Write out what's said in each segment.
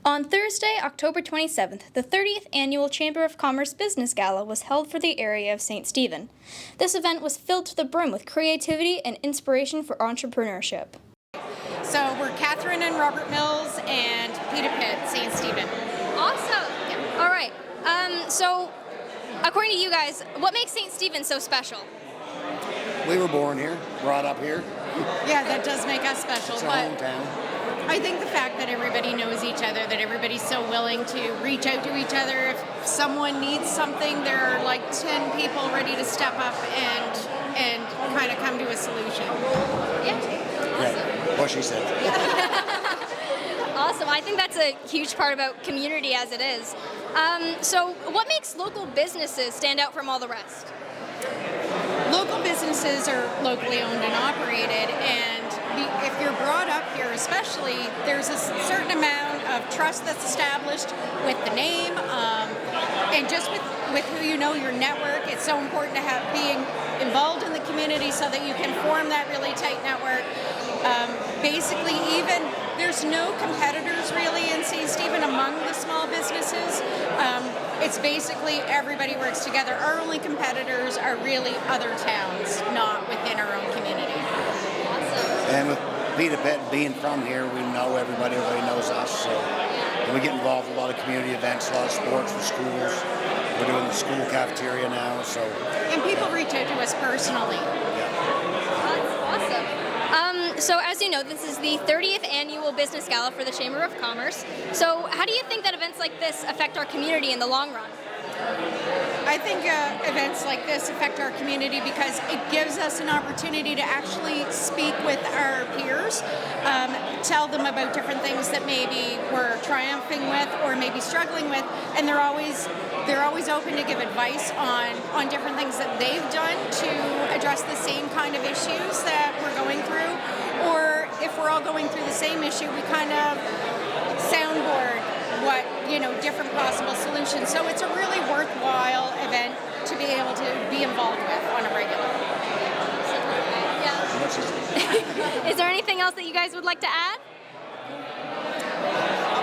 On Thursday, October 27th, the 30th Annual Chamber of Commerce Business Gala was held for the area of St. Stephen. This event was filled to the brim with creativity and inspiration for entrepreneurship. So we're Catherine and Robert Mills and Peter Pitt, St. Stephen. Awesome. Yeah. All right. So, according to you guys, what makes St. Stephen so special? We were born here, brought up here. Yeah, that does make us special. It's our hometown. I think the fact that everybody knows each other, that everybody's so willing to reach out to each other. If someone needs something, there are like 10 people ready to step up and kind of come to a solution. Yeah. Right. What she said. Awesome. I think that's a huge part about community as it is. So, what makes local businesses stand out from all the rest? Local businesses are locally owned and operated, and if you're brought up here especially, there's a certain amount of trust that's established with the name, and just with who you know, your network. It's so important to have being involved in the community so that you can form that really tight network. Basically, even there's no competitors really in St. Stephen among the small businesses. It's basically everybody works together. Our only competitors are really other towns, not within our own community. And with Peter Pitt being from here, we know everybody knows us. So we get involved in a lot of community events, a lot of sports with schools. We're doing the school cafeteria now. And people reach out to us personally. Awesome. So as you know, this is the 30th Annual Business Gala for the Chamber of Commerce. So how do you think that events like this affect our community in the long run? I think events like this affect our community because it gives us an opportunity to actually speak with our peers, tell them about different things that maybe we're triumphing with or maybe struggling with, and they're always open to give advice on different things that they've done to address the same kind of issues that we're going through. Or if we're all going through the same issue, we kind of soundboard different possible solutions. So it's a really worthwhile event to be able to be involved with on a regular. Yeah. Is there anything else that you guys would like to add?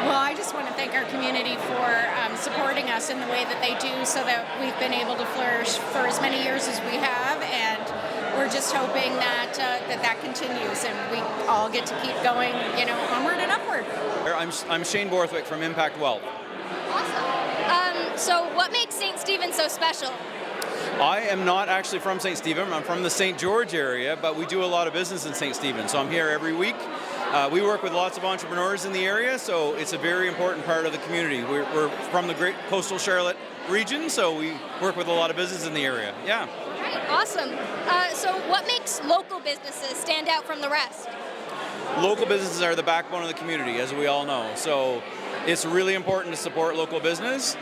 Well, I just want to thank our community for supporting us in the way that they do so that we've been able to flourish for as many years as we have, and we're just hoping that that continues and we all get to keep going, onward and upward. I'm Shane Borthwick from Impact Wealth. Awesome. So what makes St. Stephen so special? I am not actually from St. Stephen. I'm from the St. George area, but we do a lot of business in St. Stephen, so I'm here every week. We work with lots of entrepreneurs in the area, so it's a very important part of the community. We're from the Great Coastal Charlotte region, so we work with a lot of business in the area. Yeah. Right, awesome. So what makes local businesses stand out from the rest? Local businesses are the backbone of the community, as we all know. So it's really important to support local business.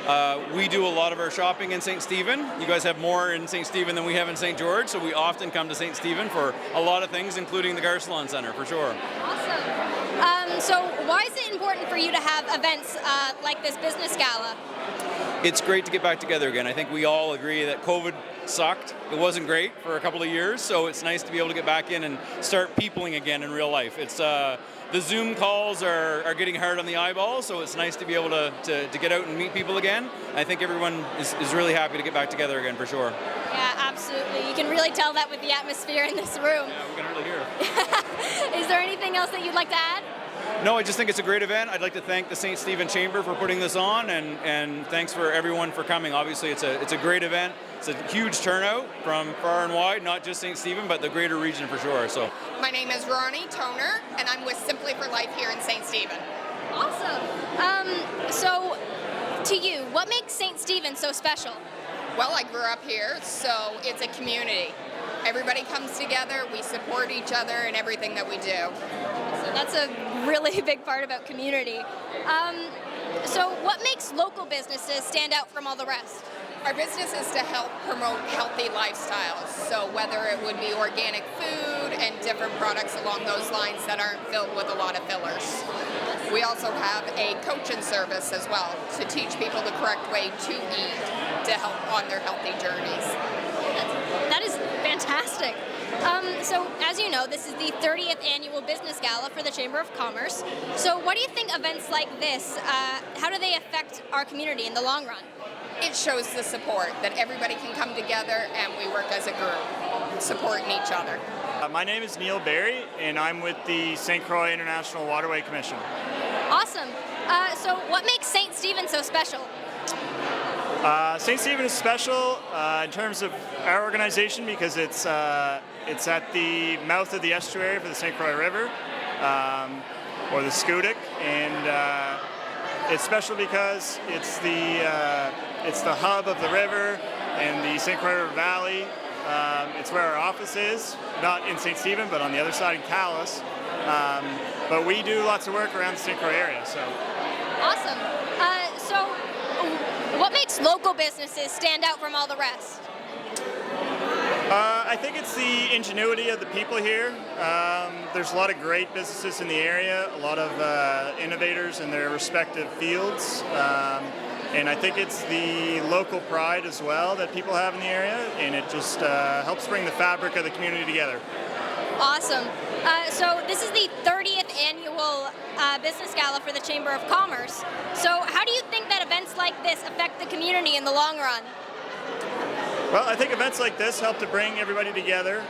We do a lot of our shopping in St. Stephen. You guys have more in St. Stephen than we have in St. George, so we often come to St. Stephen for a lot of things, including the Garcelon Center, for sure. Awesome. So why is it important for you to have events like this business gala? It's great to get back together again. I think we all agree that COVID sucked. It wasn't great for a couple of years, so it's nice to be able to get back in and start peopling again in real life. It's the Zoom calls are getting hard on the eyeballs, so it's nice to be able to get out and meet people again. I think everyone is really happy to get back together again, for sure. Yeah, absolutely. You can really tell that with the atmosphere in this room. Yeah, we can really hear. Is there anything else that you'd like to add? No, I just think it's a great event. I'd like to thank the St. Stephen Chamber for putting this on, and thanks for everyone for coming. Obviously, it's a great event. It's a huge turnout from far and wide, not just St. Stephen, but the greater region for sure. So, my name is Ronnie Toner, and I'm with Simply for Life here in St. Stephen. Awesome. So, to you, what makes St. Stephen so special? Well, I grew up here, so it's a community. Everybody comes together, we support each other in everything that we do. So that's a really big part about community. So what makes local businesses stand out from all the rest? Our business is to help promote healthy lifestyles, so whether it would be organic food and different products along those lines that aren't filled with a lot of fillers. We also have a coaching service as well to teach people the correct way to eat to help on their healthy journeys. That is fantastic. So, as you know, this is the 30th annual Business Gala for the Chamber of Commerce. So, what do you think events like this, how do they affect our community in the long run? It shows the support that everybody can come together and we work as a group, supporting each other. My name is Neil Barry, and I'm with the St. Croix International Waterway Commission. Awesome. So, what makes St. Stephen so special? St. Stephen is special in terms of our organization because it's at the mouth of the estuary for the St. Croix River, or the Scudic, and it's special because it's the hub of the river and the St. Croix River Valley. It's where our office is, not in St. Stephen, but on the other side in Calais. But we do lots of work around the St. Croix area. So. Awesome. So, what makes local businesses stand out from all the rest? I think it's the ingenuity of the people here. There's a lot of great businesses in the area, a lot of innovators in their respective fields. And I think it's the local pride as well that people have in the area, and it just helps bring the fabric of the community together. Awesome. So this is the 30th annual Business Gala for the Chamber of Commerce. So how do you think that events like this affect the community in the long run? Well, I think events like this help to bring everybody together,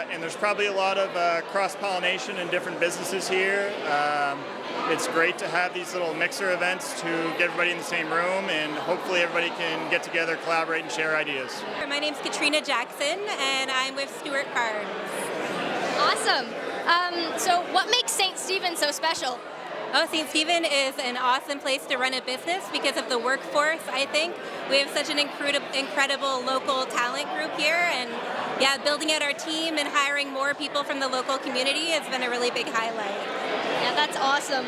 and there's probably a lot of cross-pollination in different businesses here. It's great to have these little mixer events to get everybody in the same room, and hopefully everybody can get together, collaborate, and share ideas. My name's Katrina Jackson, and I'm with Stuart Carnes. Awesome. So what makes St. Stephen so special? Oh, St. Stephen is an awesome place to run a business because of the workforce, I think. We have such an incredible local talent group here, and yeah, building out our team and hiring more people from the local community has been a really big highlight. Yeah, that's awesome.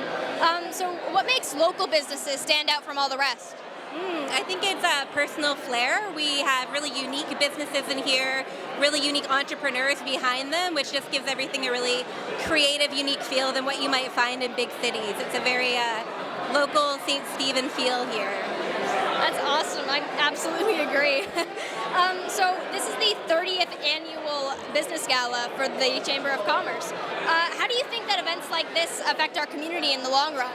So what makes local businesses stand out from all the rest? I think it's a personal flair. We have really unique businesses in here, really unique entrepreneurs behind them, which just gives everything a really creative, unique feel than what you might find in big cities. It's a very local St. Stephen feel here. That's awesome. I absolutely agree. So this is the 30th annual Business Gala for the Chamber of Commerce. How do you think that events like this affect our community in the long run?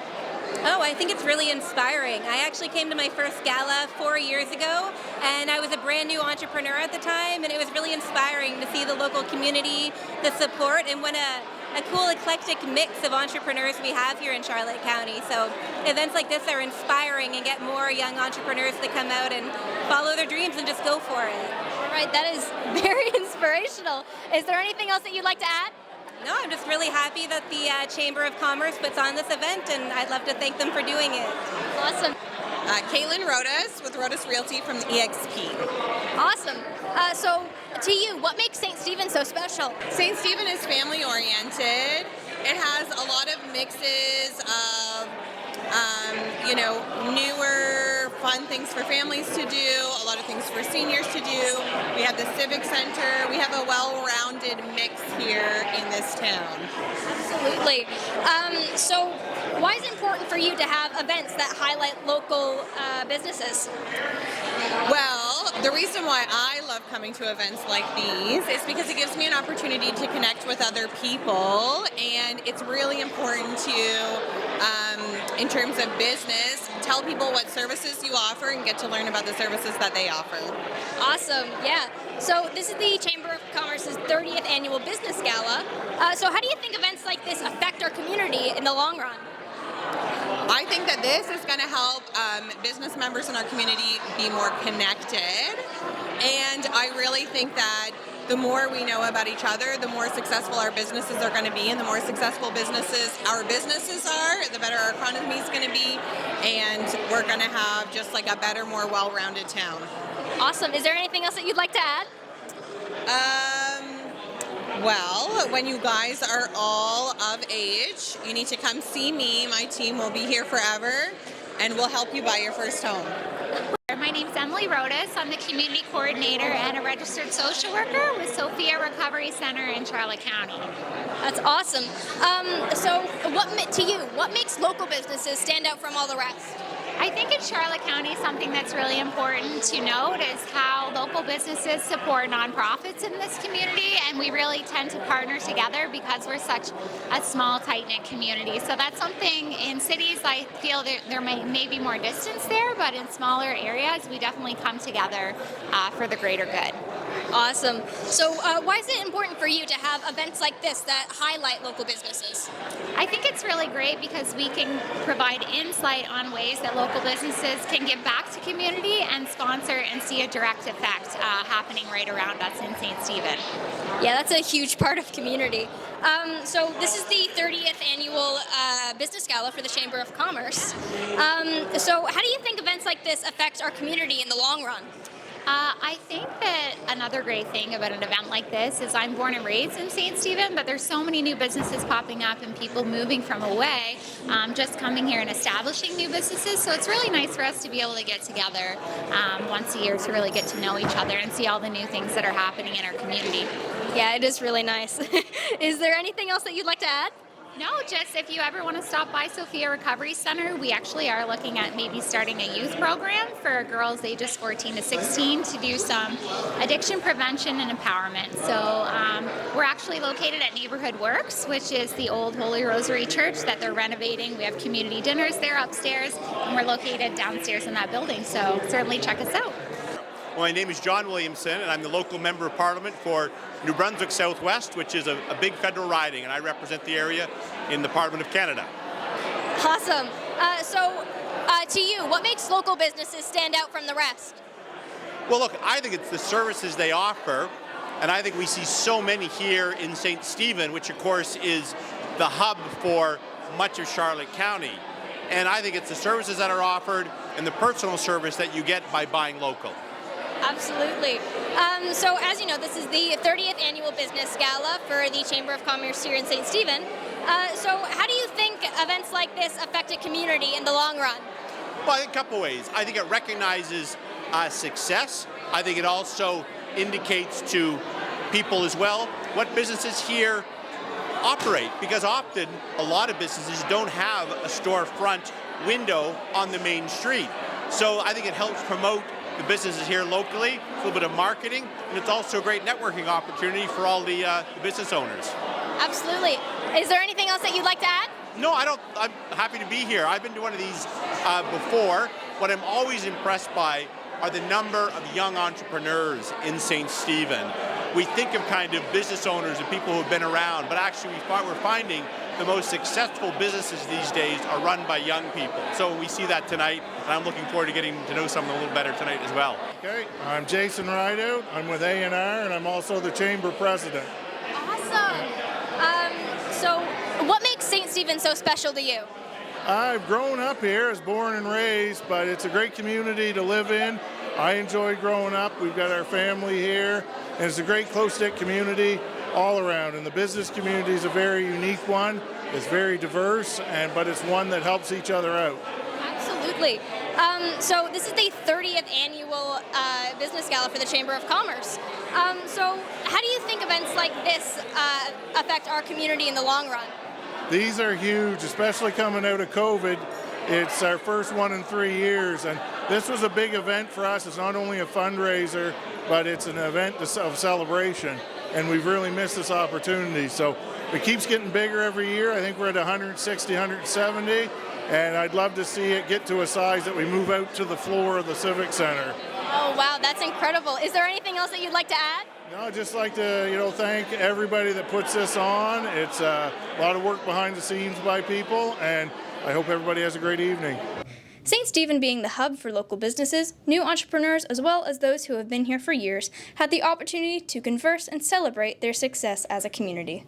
Oh, I think it's really inspiring. I actually came to my first gala 4 years ago, and I was a brand new entrepreneur at the time, and it was really inspiring to see the local community, the support, and what a cool eclectic mix of entrepreneurs we have here in Charlotte County. So events like this are inspiring and get more young entrepreneurs to come out and follow their dreams and just go for it. All right, that is very inspirational. Is there anything else that you'd like to add? No, I'm just really happy that the Chamber of Commerce puts on this event, and I'd love to thank them for doing it. Awesome. Caitlin Rodas with Rodas Realty from the EXP. Awesome. So, to you, what makes St. Stephen so special? St. Stephen is family oriented. It has a lot of mixes of, newer fun things for families to do, a lot of things for seniors to do. We have the Civic Center. We have a well-rounded mix here in this town. Absolutely. So, why is it important for you to have events that highlight local businesses? Well, the reason why I love coming to events like these is because it gives me an opportunity to connect with other people, and it's really important to, in terms of business, tell people what services you offer and get to learn about the services that they offer. Awesome, yeah. So this is the Chamber of Commerce's 30th annual Business Gala. So how do you think events like this affect our community in the long run? I think that this is going to help business members in our community be more connected, and I really think that the more we know about each other, the more successful our businesses are going to be, and the more successful our businesses are, the better our economy is going to be, and we're going to have just like a better, more well-rounded town. Awesome. Is there anything else that you'd like to add? Well, when you guys are all of age, you need to come see me. My team will be here forever, and we'll help you buy your first home. My name's Emily Rodas. I'm the community coordinator and a registered social worker with Sophia Recovery Center in Charlotte County. That's awesome. So what makes local businesses stand out from all the rest? I think in Charlotte County, something that's really important to note is how local businesses support nonprofits in this community, and we really tend to partner together because we're such a small, tight-knit community. So that's something in cities I feel there may be more distance there, but in smaller areas, we definitely come together for the greater good. Awesome. So why is it important for you to have events like this that highlight local businesses? I think it's really great because we can provide insight on ways that local businesses can give back to community and sponsor and see a direct effect happening right around us in St. Stephen. Yeah, that's a huge part of community. So this is the 30th annual Business Gala for the Chamber of Commerce. So how do you think events like this affect our community in the long run? I think that another great thing about an event like this is I'm born and raised in St. Stephen, but there's so many new businesses popping up and people moving from away, just coming here and establishing new businesses. So it's really nice for us to be able to get together once a year to really get to know each other and see all the new things that are happening in our community. Yeah, it is really nice. Is there anything else that you'd like to add? No, just if you ever want to stop by Sophia Recovery Center, we actually are looking at maybe starting a youth program for girls ages 14 to 16 to do some addiction prevention and empowerment. So we're actually located at Neighborhood Works, which is the old Holy Rosary Church that they're renovating. We have community dinners there upstairs, and we're located downstairs in that building. So certainly check us out. Well, my name is John Williamson, and I'm the local member of parliament for New Brunswick Southwest, which is a big federal riding, and I represent the area in the Parliament of Canada. Awesome. To you, what makes local businesses stand out from the rest? Well, look, I think it's the services they offer, and I think we see so many here in St. Stephen, which of course is the hub for much of Charlotte County. And I think it's the services that are offered and the personal service that you get by buying local. Absolutely. So as you know, this is the 30th annual Business Gala for the Chamber of Commerce here in St. Stephen. So how do you think events like this affect a community in the long run? Well, I think a couple ways. I think it recognizes success. I think it also indicates to people as well what businesses here operate, because often a lot of businesses don't have a storefront window on the main street. So I think it helps promote the businesses here locally, a little bit of marketing, and it's also a great networking opportunity for all the business owners. Absolutely. Is there anything else that you'd like to add? No, I don't. I'm happy to be here. I've been to one of these before. What I'm always impressed by are the number of young entrepreneurs in St. Stephen. We think of kind of business owners and people who have been around, but actually we're finding the most successful businesses these days are run by young people. So we see that tonight, and I'm looking forward to getting to know some of them a little better tonight as well. Okay, I'm Jason Rideout. I'm with A&R, and I'm also the Chamber President. Awesome. So what makes St. Stephen so special to you? I've grown up here, as born and raised, but it's a great community to live in. I enjoyed growing up. We've got our family here, and it's a great close-knit community all around. And the business community is a very unique one. It's very diverse, but it's one that helps each other out. Absolutely. So this is the 30th annual Business Gala for the Chamber of Commerce. So how do you think events like this affect our community in the long run? These are huge, especially coming out of COVID. It's our first one in 3 years, and this was a big event for us. It's not only a fundraiser, but it's an event of celebration, and we've really missed this opportunity. So it keeps getting bigger every year. I think we're at 160, 170, and I'd love to see it get to a size that we move out to the floor of the Civic Center. Oh, wow, that's incredible. Is there anything else that you'd like to add? No, I'd just like to, thank everybody that puts this on. It's a lot of work behind the scenes by people, and I hope everybody has a great evening. St. Stephen being the hub for local businesses, new entrepreneurs, as well as those who have been here for years, had the opportunity to converse and celebrate their success as a community.